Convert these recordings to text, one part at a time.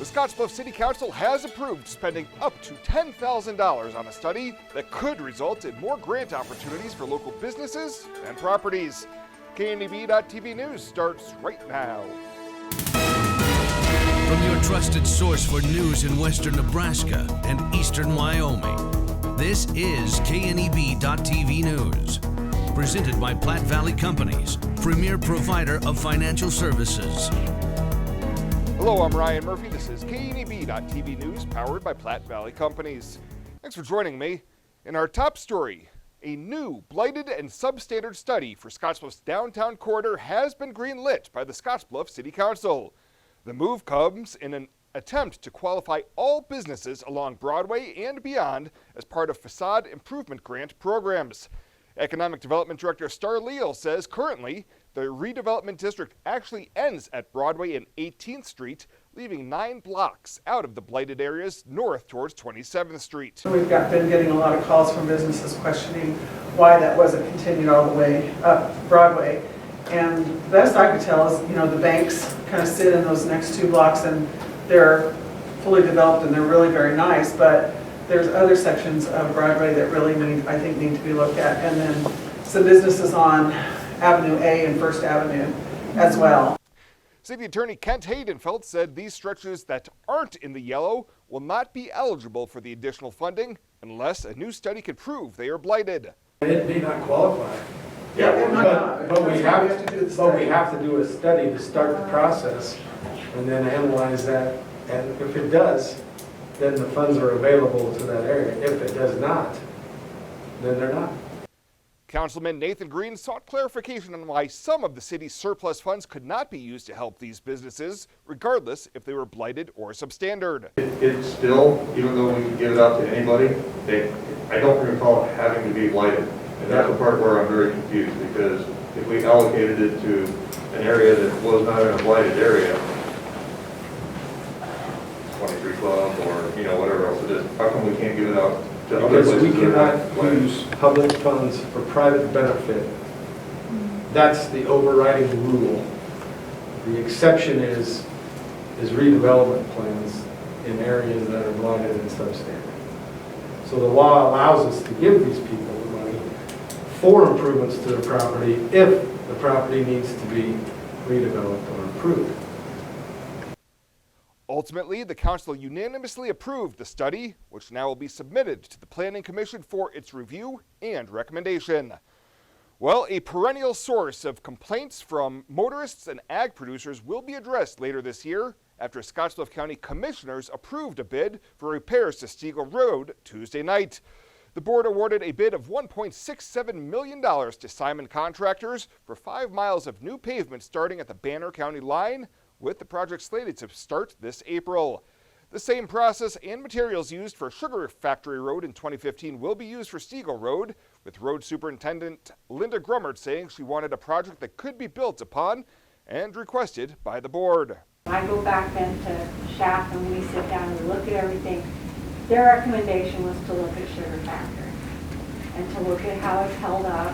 The Scottsbluff City Council has approved spending up to $10,000 on a study that could result in more grant opportunities for local businesses and properties. KNEB.TV News starts right now. From your trusted source for news in western Nebraska and eastern Wyoming, this is KNEB.TV News. Presented by Platte Valley Companies, premier provider of financial services. Hello, I'm Ryan Murphy. This is KNEB.TV News, powered by Platte Valley Companies. Thanks for joining me. In our top story, a new blighted and substandard study for Scottsbluff's downtown corridor has been greenlit by the Scottsbluff City Council. The move comes in an attempt to qualify all businesses along Broadway and beyond as part of facade improvement grant programs. Economic Development Director Star Leal says currently the redevelopment district actually ends at Broadway and 18th Street, leaving 9 blocks out of the blighted areas north towards 27th Street. We've been getting a lot of calls from businesses questioning why that wasn't continued all the way up Broadway. And the best I could tell is, the banks kind of sit in those next 2 blocks and they're fully developed and they're really very nice, but there's other sections of Broadway that really need to be looked at. And then some businesses on Avenue A and First Avenue as well. City Attorney Kent Haydenfeld said these stretches that aren't in the yellow will not be eligible for the additional funding unless a new study can prove they are blighted. It may not qualify. But we have to do a study to start the process and then analyze that. And if it does, then the funds are available to that area. If it does not, then they're not. Councilman Nathan Green sought clarification on why some of the city's surplus funds could not be used to help these businesses, regardless if they were blighted or substandard. It's still, even though we can give it out to anybody, I don't recall it having to be blighted. And that's the part where I'm very confused, because if we allocated it to an area that was not in a blighted area, 23 Club or whatever else it is, how come we can't give it out to other places? Because we cannot use public funds for private benefit. That's the overriding rule. The exception is redevelopment plans in areas that are blighted and substandard. So the law allows us to give these people the money for improvements to the property if the property needs to be redeveloped or improved. Ultimately, the council unanimously approved the study, which now will be submitted to the Planning Commission for its review and recommendation. Well, a perennial source of complaints from motorists and ag producers will be addressed later this year after Scottsbluff County commissioners approved a bid for repairs to Stegall Road Tuesday night. The board awarded a bid of $1.67 million to Simon Contractors for 5 miles of new pavement starting at the Banner County line, with the project slated to start this April. The same process and materials used for Sugar Factory Road in 2015 will be used for Stegall Road, with Road Superintendent Linda Grummert saying she wanted a project that could be built upon and requested by the board. I go back then to SHAP and we sit down and we look at everything. Their recommendation was to look at Sugar Factory and to look at how it's held up.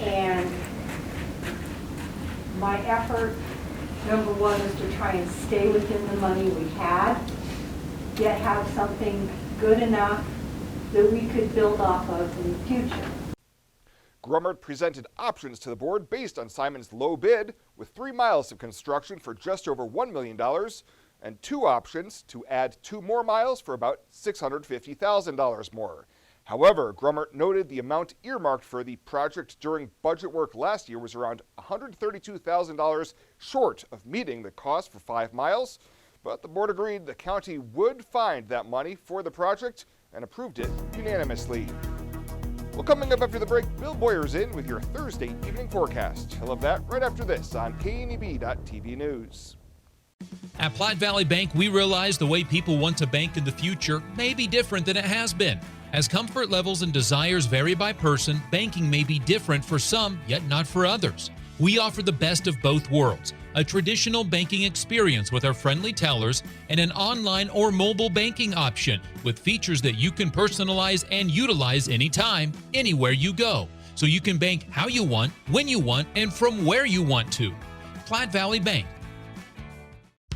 And my effort, number one, is to try and stay within the money we had, yet have something good enough that we could build off of in the future. Grummert presented options to the board based on Simon's low bid, with 3 miles of construction for just over $1 million, and 2 options to add 2 more miles for about $650,000 more. However, Grummert noted the amount earmarked for the project during budget work last year was around $132,000 short of meeting the cost for 5 miles, but the board agreed the county would find that money for the project and approved it unanimously. Well, coming up after the break, Bill Boyer's in with your Thursday evening forecast. He'll have that right after this on KNEB.TV News. At Platte Valley Bank, we realize the way people want to bank in the future may be different than it has been. As comfort levels and desires vary by person, banking may be different for some, yet not for others. We offer the best of both worlds, a traditional banking experience with our friendly tellers and an online or mobile banking option with features that you can personalize and utilize anytime, anywhere you go, so you can bank how you want, when you want, and from where you want to. Platte Valley Bank.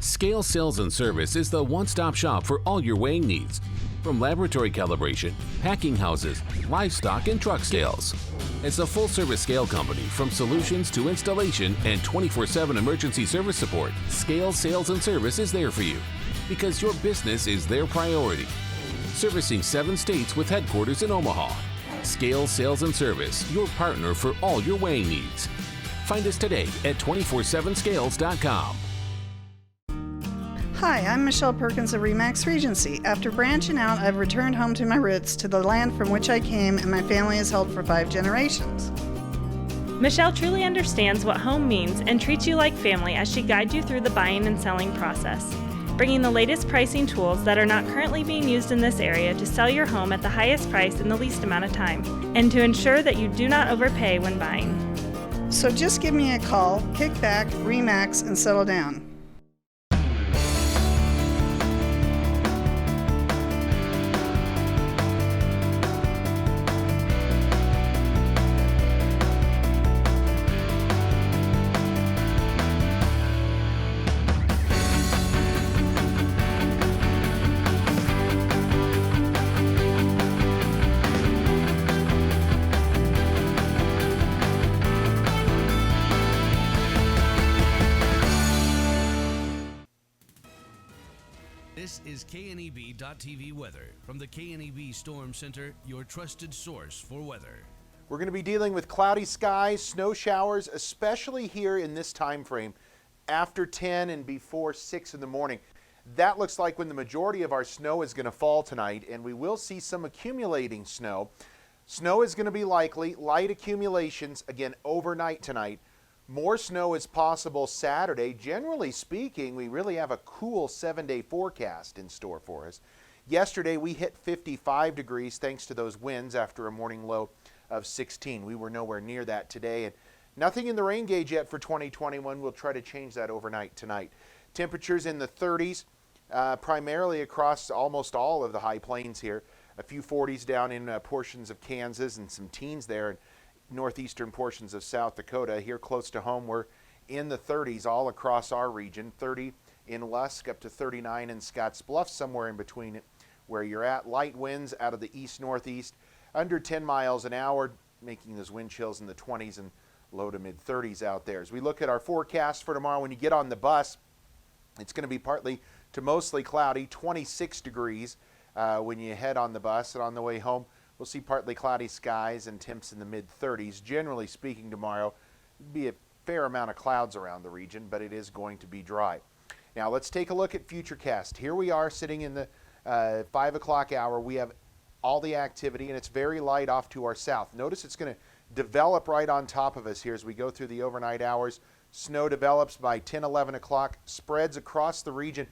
Scale Sales and Service is the one-stop shop for all your weighing needs, from laboratory calibration, packing houses, livestock, and truck sales. It's a full-service scale company from solutions to installation and 24/7 emergency service support. Scale Sales and Service is there for you because your business is their priority. Servicing 7 states with headquarters in Omaha. Scale Sales and Service, your partner for all your weighing needs. Find us today at 247scales.com. Hi, I'm Michelle Perkins of Remax Regency. After branching out, I've returned home to my roots, to the land from which I came and my family has held for 5 generations. Michelle truly understands what home means and treats you like family as she guides you through the buying and selling process, bringing the latest pricing tools that are not currently being used in this area to sell your home at the highest price in the least amount of time, and to ensure that you do not overpay when buying. So just give me a call, kick back, Remax, and settle down. This is KNEB.TV weather from the KNEB Storm Center, your trusted source for weather. We're going to be dealing with cloudy skies, snow showers, especially here in this time frame after 10 and before 6 in the morning. That looks like when the majority of our snow is going to fall tonight, and we will see some accumulating snow. Snow is going to be likely, light accumulations again overnight tonight. More snow is possible Saturday. Generally speaking, we really have a cool 7-day forecast in store for us. Yesterday, we hit 55 degrees thanks to those winds after a morning low of 16. We were nowhere near that today, and nothing in the rain gauge yet for 2021. We'll try to change that overnight tonight. Temperatures in the 30s, primarily across almost all of the high plains here. A few 40s down in portions of Kansas and some teens there in northeastern portions of South Dakota. Here close to home, we're in the 30s all across our region. 30 in Lusk, up to 39 in Scottsbluff, somewhere in between where you're at. Light winds out of the east-northeast, under 10 miles an hour, making those wind chills in the 20s and low to mid-30s out there. As we look at our forecast for tomorrow, when you get on the bus, it's going to be partly to mostly cloudy, 26 degrees when you head on the bus, and on the way home, we'll see partly cloudy skies and temps in the mid-30s. Generally speaking, tomorrow, there'll be a fair amount of clouds around the region, but it is going to be dry. Now, let's take a look at Futurecast. Here we are sitting in the 5 o'clock hour. We have all the activity, and it's very light off to our south. Notice it's going to develop right on top of us here as we go through the overnight hours. Snow develops by 10, 11 o'clock, spreads across the region.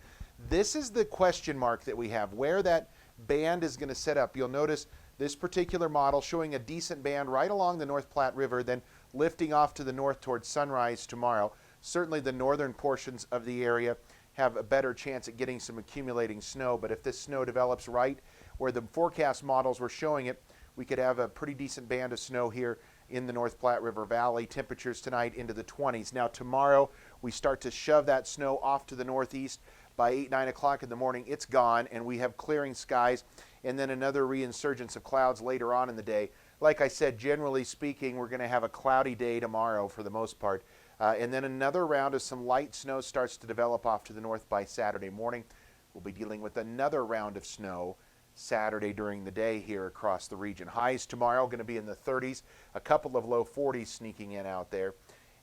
This is the question mark that we have, where that band is going to set up. You'll notice this particular model showing a decent band right along the North Platte River, then lifting off to the north towards sunrise tomorrow. Certainly the northern portions of the area have a better chance at getting some accumulating snow, but if this snow develops right where the forecast models were showing it, we could have a pretty decent band of snow here in the North Platte River Valley. Temperatures tonight into the 20s. Now tomorrow we start to shove that snow off to the northeast. By 8, 9 o'clock in the morning, it's gone, and we have clearing skies, and then another reinsurgence of clouds later on in the day. Like I said, generally speaking, we're going to have a cloudy day tomorrow for the most part, and then another round of some light snow starts to develop off to the north by Saturday morning. We'll be dealing with another round of snow Saturday during the day here across the region. Highs tomorrow going to be in the 30s, a couple of low 40s sneaking in out there.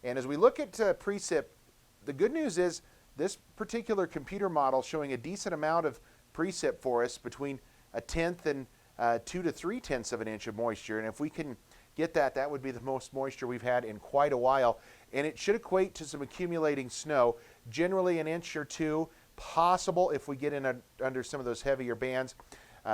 And as we look at precip, the good news is this particular computer model showing a decent amount of precip for us, between 1/10 and 2 to 3/10 of an inch of moisture. And if we can get that, that would be the most moisture we've had in quite a while. And it should equate to some accumulating snow, generally an inch or two, possible if we get in under some of those heavier bands.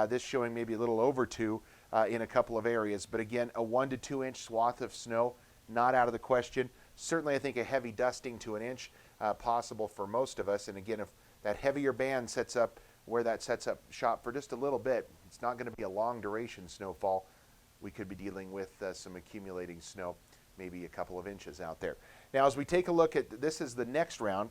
This showing maybe a little over 2 in a couple of areas. But again, a 1 to 2 inch swath of snow, not out of the question. Certainly, I think a heavy dusting to an inch possible for most of us. And again, if that heavier band sets up where that sets up shop for just a little bit, it's not going to be a long duration snowfall. We could be dealing with some accumulating snow, maybe a couple of inches out there. Now, as we take a look at, this is the next round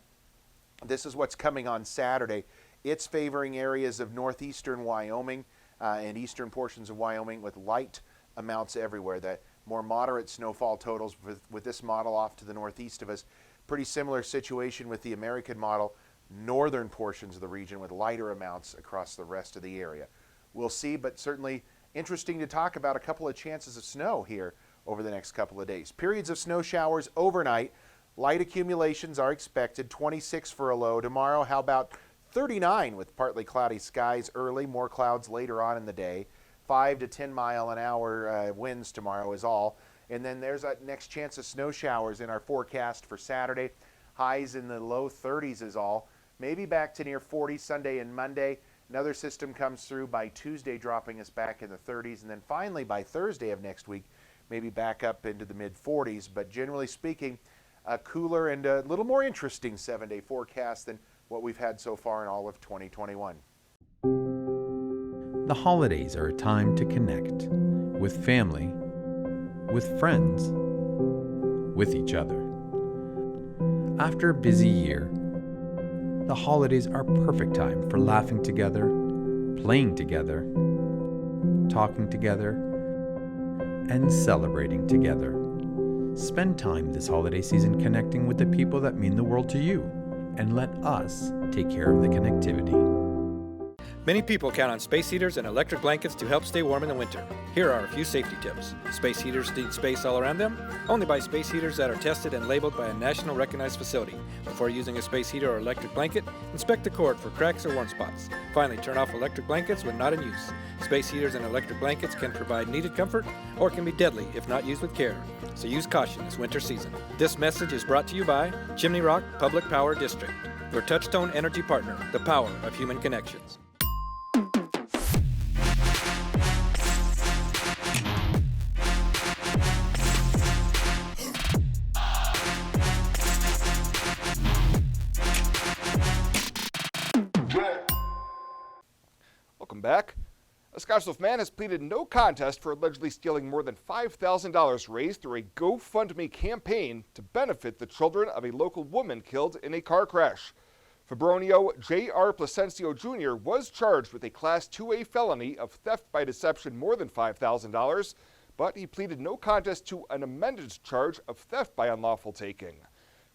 This is what's coming on Saturday. It's favoring areas of northeastern Wyoming and eastern portions of Wyoming with light amounts everywhere. That more moderate snowfall totals with this model off to the northeast of us. Pretty similar situation with the American model, northern portions of the region with lighter amounts across the rest of the area. We'll see, but certainly interesting to talk about a couple of chances of snow here over the next couple of days. Periods of snow showers overnight. Light accumulations are expected, 26 for a low. Tomorrow, how about 39 with partly cloudy skies early, more clouds later on in the day. 5 to 10 mile an hour winds tomorrow is all. And then there's that next chance of snow showers in our forecast for Saturday. Highs in the low 30s is all. Maybe back to near 40 Sunday and Monday. Another system comes through by Tuesday, dropping us back in the 30s. And then finally by Thursday of next week, maybe back up into the mid 40s. But generally speaking, a cooler and a little more interesting 7-day forecast than what we've had so far in all of 2021. The holidays are a time to connect with family, with friends, with each other. After a busy year, the holidays are a perfect time for laughing together, playing together, talking together, and celebrating together. Spend time this holiday season connecting with the people that mean the world to you, and let us take care of the connectivity. Many people count on space heaters and electric blankets to help stay warm in the winter. Here are a few safety tips. Space heaters need space all around them. Only buy space heaters that are tested and labeled by a national recognized facility. Before using a space heater or electric blanket, inspect the cord for cracks or warm spots. Finally, turn off electric blankets when not in use. Space heaters and electric blankets can provide needed comfort or can be deadly if not used with care. So use caution this winter season. This message is brought to you by Chimney Rock Public Power District, your touchstone energy partner, the power of human connections. Welcome back. A Scottsbluff man has pleaded no contest for allegedly stealing more than $5,000 raised through a GoFundMe campaign to benefit the children of a local woman killed in a car crash. Fabronio J.R. Placencio Jr. was charged with a Class 2A felony of theft by deception more than $5,000, but he pleaded no contest to an amended charge of theft by unlawful taking.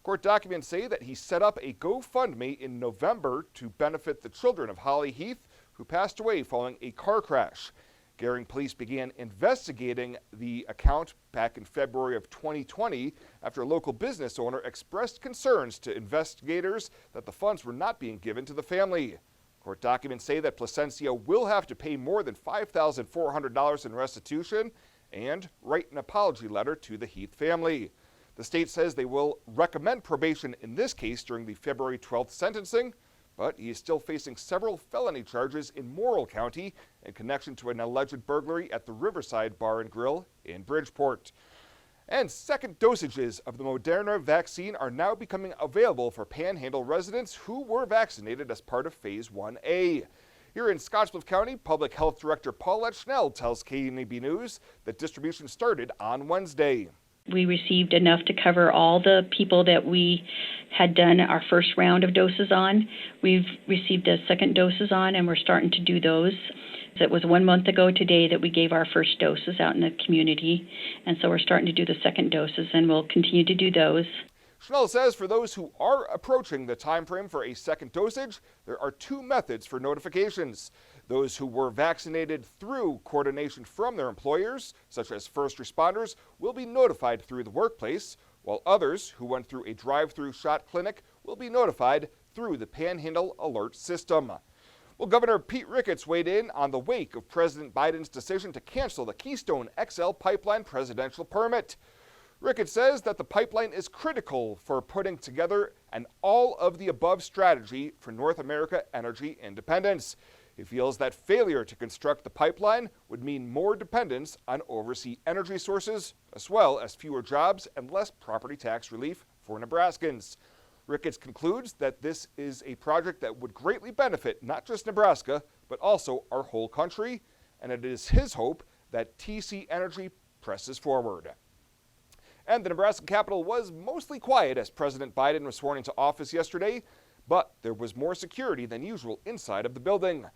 Court documents say that he set up a GoFundMe in November to benefit the children of Holly Heath, who passed away following a car crash. Gering police began investigating the account back in February of 2020 after a local business owner expressed concerns to investigators that the funds were not being given to the family. Court documents say that Placencio will have to pay more than $5,400 in restitution and write an apology letter to the Heath family. The state says they will recommend probation in this case during the February 12th sentencing, but he is still facing several felony charges in Morrill County in connection to an alleged burglary at the Riverside Bar and Grill in Bridgeport. And second dosages of the Moderna vaccine are now becoming available for Panhandle residents who were vaccinated as part of Phase 1A. Here in Scottsbluff County, Public Health Director Paulette Schnell tells KNEB News that distribution started on Wednesday. We received enough to cover all the people that we had done our first round of doses on. We've received a second doses on, and we're starting to do those. It was 1 month ago today that we gave our first doses out in the community, and so we're starting to do the second doses, and we'll continue to do those. Schnell says for those who are approaching the time frame for a second dosage, there are two methods for notifications. Those who were vaccinated through coordination from their employers, such as first responders, will be notified through the workplace, while others who went through a drive-through shot clinic will be notified through the Panhandle Alert System. Well, Governor Pete Ricketts weighed in on the wake of President Biden's decision to cancel the Keystone XL pipeline presidential permit. Ricketts says that the pipeline is critical for putting together an all-of-the-above strategy for North America energy independence. He feels that failure to construct the pipeline would mean more dependence on overseas energy sources, as well as fewer jobs and less property tax relief for Nebraskans. Ricketts concludes that this is a project that would greatly benefit not just Nebraska, but also our whole country, and it is his hope that TC Energy presses forward. And the Nebraska Capitol was mostly quiet as President Biden was sworn into office yesterday, but there was more security than usual inside of the building.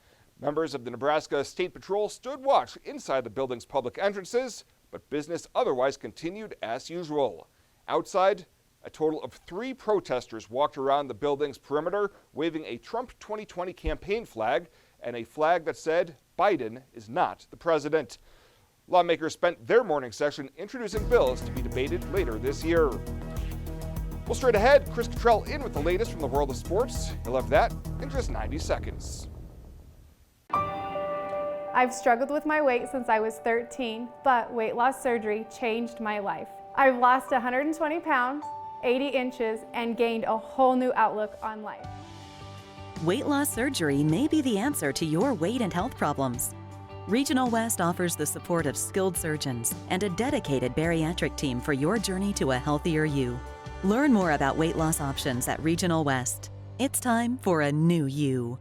Members of the Nebraska State Patrol stood watch inside the building's public entrances, but business otherwise continued as usual. Outside, a total of 3 protesters walked around the building's perimeter waving a Trump 2020 campaign flag and a flag that said, "Biden is not the president." Lawmakers spent their morning session introducing bills to be debated later this year. Well, straight ahead, Chris Cottrell in with the latest from the world of sports. You'll have that in just 90 seconds. I've struggled with my weight since I was 13, but weight loss surgery changed my life. I've lost 120 pounds, 80 inches, and gained a whole new outlook on life. Weight loss surgery may be the answer to your weight and health problems. Regional West offers the support of skilled surgeons and a dedicated bariatric team for your journey to a healthier you. Learn more about weight loss options at Regional West. It's time for a new you.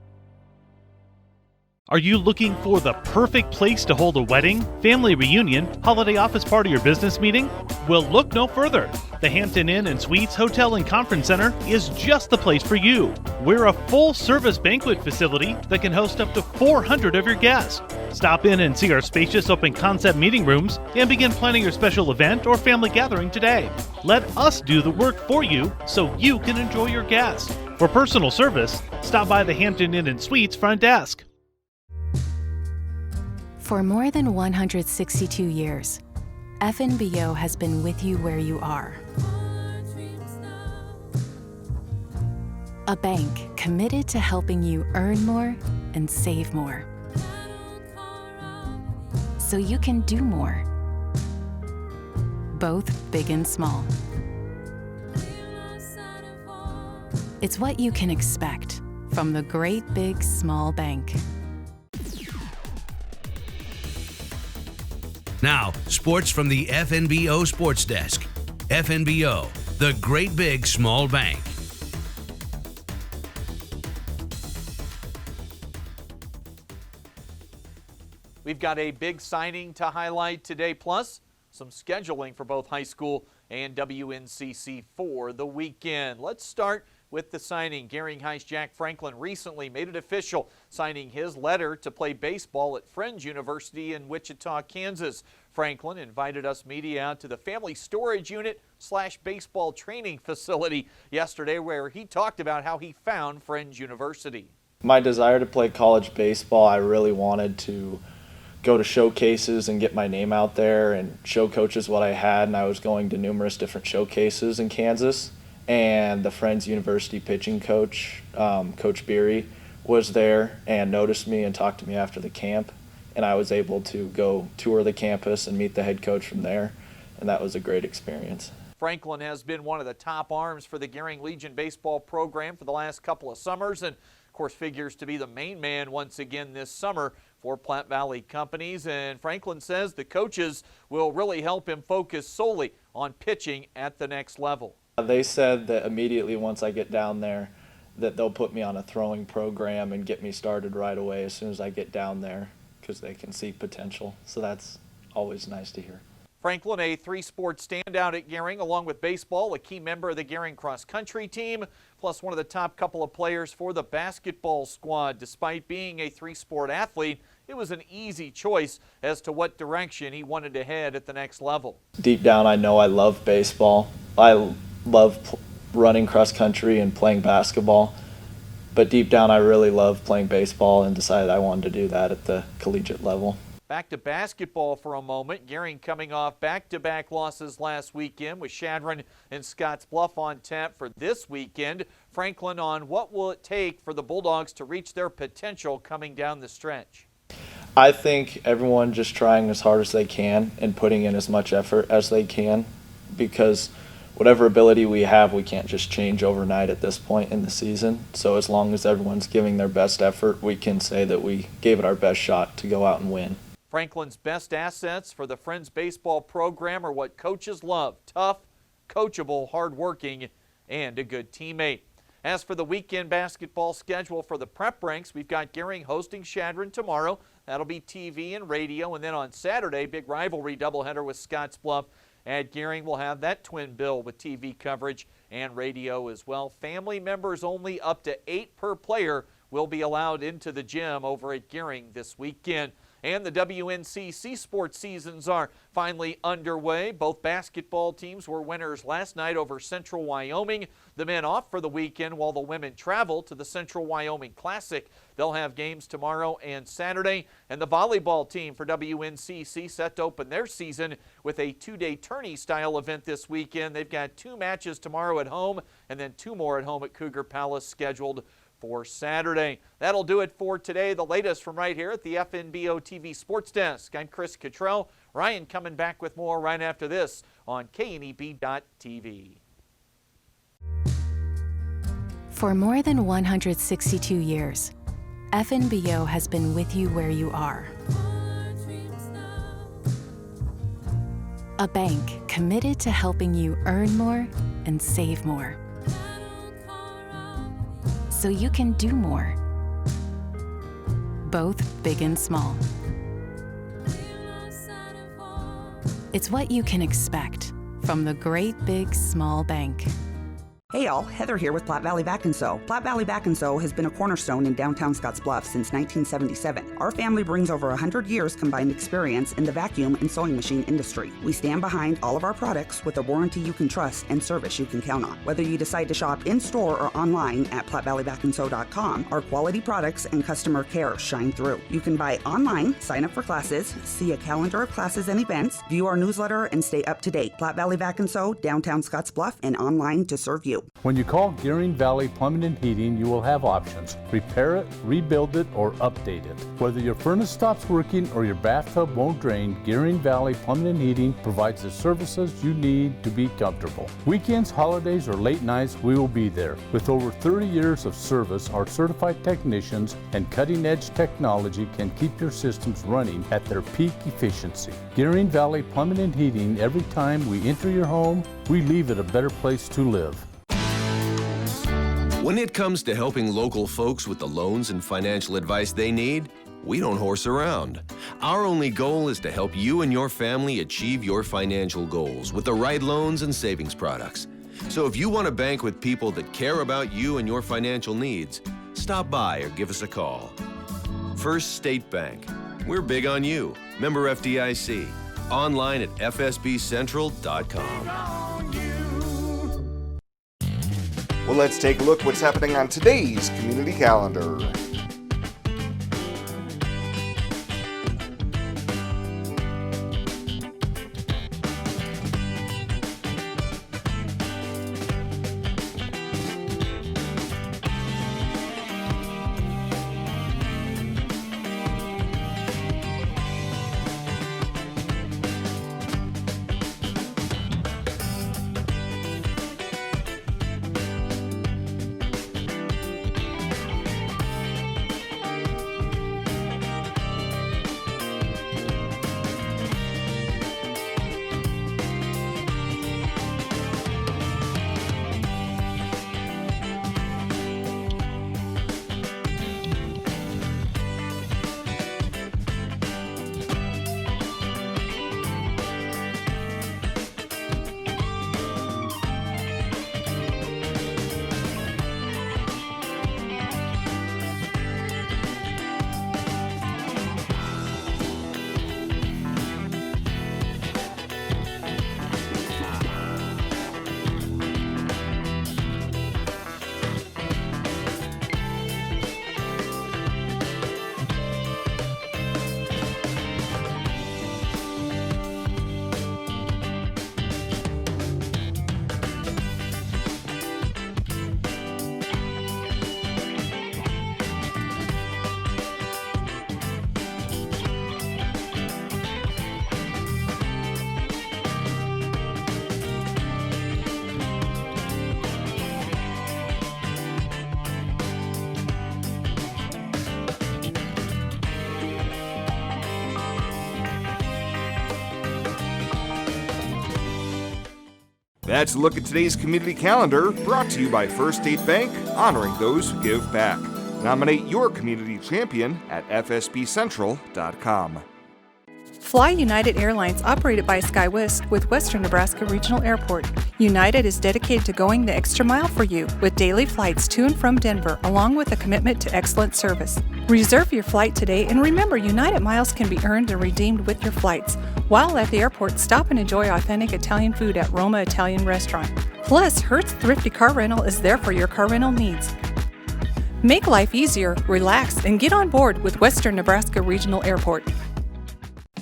Are you looking for the perfect place to hold a wedding, family reunion, holiday office party, or business meeting? Well, look no further. The Hampton Inn and Suites Hotel and Conference Center is just the place for you. We're a full-service banquet facility that can host up to 400 of your guests. Stop in and see our spacious open-concept meeting rooms and begin planning your special event or family gathering today. Let us do the work for you so you can enjoy your guests. For personal service, stop by the Hampton Inn and Suites front desk. For more than 162 years, FNBO has been with you where you are. A bank committed to helping you earn more and save more, so you can do more, both big and small. It's what you can expect from the great big small bank. Now, sports from the FNBO Sports Desk. FNBO, the great big small bank. We've got a big signing to highlight today, plus some scheduling for both high school and WNCC for the weekend. Let's start with the signing. Gering High's Jack Franklin recently made it official, signing his letter to play baseball at Friends University in Wichita, Kansas. Franklin invited us media out to the Family Storage Unit / baseball training facility yesterday, where he talked about how he found Friends University. My desire to play college baseball, I really wanted to go to showcases and get my name out there and show coaches what I had, and I was going to numerous different showcases in Kansas. And the Friends University pitching coach, Coach Beery, was there and noticed me and talked to me after the camp. And I was able to go tour the campus and meet the head coach from there. And that was a great experience. Franklin has been one of the top arms for the Gering Legion baseball program for the last couple of summers, and of course figures to be the main man once again this summer for Platte Valley Companies. And Franklin says the coaches will really help him focus solely on pitching at the next level. They said that immediately once I get down there that they'll put me on a throwing program and get me started right away as soon as I get down there, because they can see potential. So that's always nice to hear. Franklin, a 3-sport standout at Gering, along with baseball, a key member of the Gering cross-country team, plus one of the top couple of players for the basketball squad. Despite being a 3-sport athlete, it was an easy choice as to what direction he wanted to head at the next level. Deep down, I know I love baseball. I love running cross-country and playing basketball. But deep down, I really love playing baseball and decided I wanted to do that at the collegiate level. Back to basketball for a moment. Gering coming off back-to-back losses last weekend with Chadron and Scottsbluff on tap for this weekend. Franklin on what will it take for the Bulldogs to reach their potential coming down the stretch? I think everyone just trying as hard as they can and putting in as much effort as they can, because whatever ability we have, we can't just change overnight at this point in the season. So as long as everyone's giving their best effort, we can say that we gave it our best shot to go out and win. Franklin's best assets for the Friends baseball program are what coaches love: tough, coachable, hardworking, and a good teammate. As for the weekend basketball schedule for the prep ranks, we've got Gering hosting Chadron tomorrow. That'll be TV and radio. And then on Saturday, big rivalry doubleheader with Scottsbluff at Gering. We'll have that twin bill with TV coverage and radio as well. Family members only, up to 8 per player will be allowed into the gym over at Gearing this weekend. And the WNCC sports seasons are finally underway. Both basketball teams were winners last night over Central Wyoming. The men off for the weekend while the women travel to the Central Wyoming Classic. They'll have games tomorrow and Saturday. And the volleyball team for WNCC set to open their season with a 2-day tourney-style event this weekend. They've got 2 matches tomorrow at home and then 2 more at home at Cougar Palace scheduled for Saturday. That'll do it for today. The latest from right here at the FNBO TV Sports Desk. I'm Chris Cottrell. Ryan coming back with more right after this on KNEB.TV. For more than 162 years, FNBO has been with you where you are. A bank committed to helping you earn more and save more, so you can do more, both big and small. It's what you can expect from the great big small bank. Hey y'all, Heather here with Platte Valley Back & Sew. Platte Valley Back & Sew has been a cornerstone in downtown Scottsbluff since 1977. Our family brings over 100 years combined experience in the vacuum and sewing machine industry. We stand behind all of our products with a warranty you can trust and service you can count on. Whether you decide to shop in-store or online at PlatteValleyBackandSew.com, our quality products and customer care shine through. You can buy online, sign up for classes, see a calendar of classes and events, view our newsletter, and stay up to date. Platte Valley Back & Sew, downtown Scottsbluff, and online to serve you. When you call Gearing Valley Plumbing and Heating, you will have options. Repair it, rebuild it, or update it. Whether your furnace stops working or your bathtub won't drain, Gearing Valley Plumbing and Heating provides the services you need to be comfortable. Weekends, holidays, or late nights, we will be there. With over 30 years of service, our certified technicians and cutting-edge technology can keep your systems running at their peak efficiency. Gearing Valley Plumbing and Heating, every time we enter your home, we leave it a better place to live. When it comes to helping local folks with the loans and financial advice they need, we don't horse around. Our only goal is to help you and your family achieve your financial goals with the right loans and savings products. So if you want to bank with people that care about you and your financial needs, stop by or give us a call. First State Bank. We're big on you. Member FDIC. Online at fsbcentral.com. Well, let's take a look what's happening on today's community calendar. That's a look at today's community calendar, brought to you by First State Bank, honoring those who give back. Nominate your community champion at fsbcentral.com. Fly United Airlines, operated by SkyWest with Western Nebraska Regional Airport. United is dedicated to going the extra mile for you with daily flights to and from Denver, along with a commitment to excellent service. Reserve your flight today, and remember, United miles can be earned and redeemed with your flights. While at the airport, stop and enjoy authentic Italian food at Roma Italian Restaurant. Plus, Hertz Thrifty Car Rental is there for your car rental needs. Make life easier, relax, and get on board with Western Nebraska Regional Airport.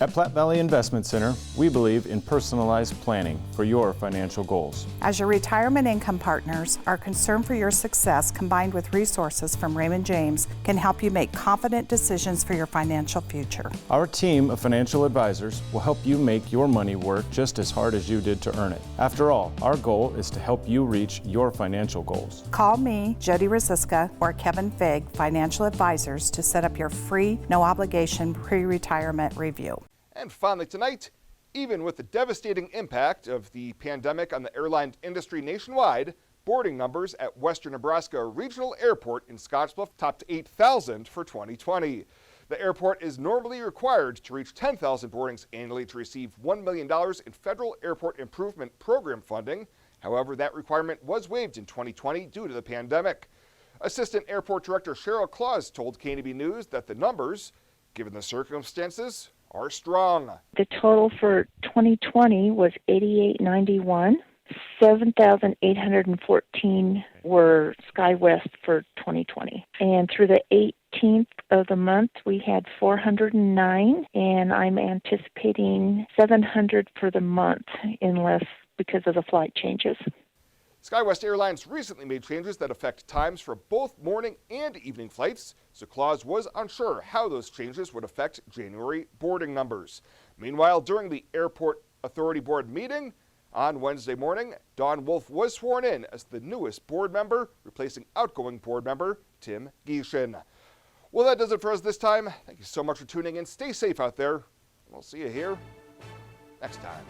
At Platte Valley Investment Center, we believe in personalized planning for your financial goals. As your retirement income partners, our concern for your success, combined with resources from Raymond James, can help you make confident decisions for your financial future. Our team of financial advisors will help you make your money work just as hard as you did to earn it. After all, our goal is to help you reach your financial goals. Call me, Jody Rosiska, or Kevin Fig, Financial Advisors, to set up your free, no-obligation pre-retirement review. And finally tonight, even with the devastating impact of the pandemic on the airline industry nationwide, boarding numbers at Western Nebraska Regional Airport in Scottsbluff topped 8,000 for 2020. The airport is normally required to reach 10,000 boardings annually to receive $1 million in federal airport improvement program funding. However, that requirement was waived in 2020 due to the pandemic. Assistant Airport Director Cheryl Claus told KNB News that the numbers, given the circumstances, are strong. The total for 2020 was 8891. 7,814 were SkyWest for 2020. And through the 18th of the month, we had 409, and I'm anticipating 700 for the month, unless because of the flight changes. SkyWest Airlines recently made changes that affect times for both morning and evening flights, so Claus was unsure how those changes would affect January boarding numbers. Meanwhile, during the Airport Authority Board meeting on Wednesday morning, Dawn Wolf was sworn in as the newest board member, replacing outgoing board member Tim Gieshin. Well, that does it for us this time. Thank you so much for tuning in. Stay safe out there. We'll see you here next time.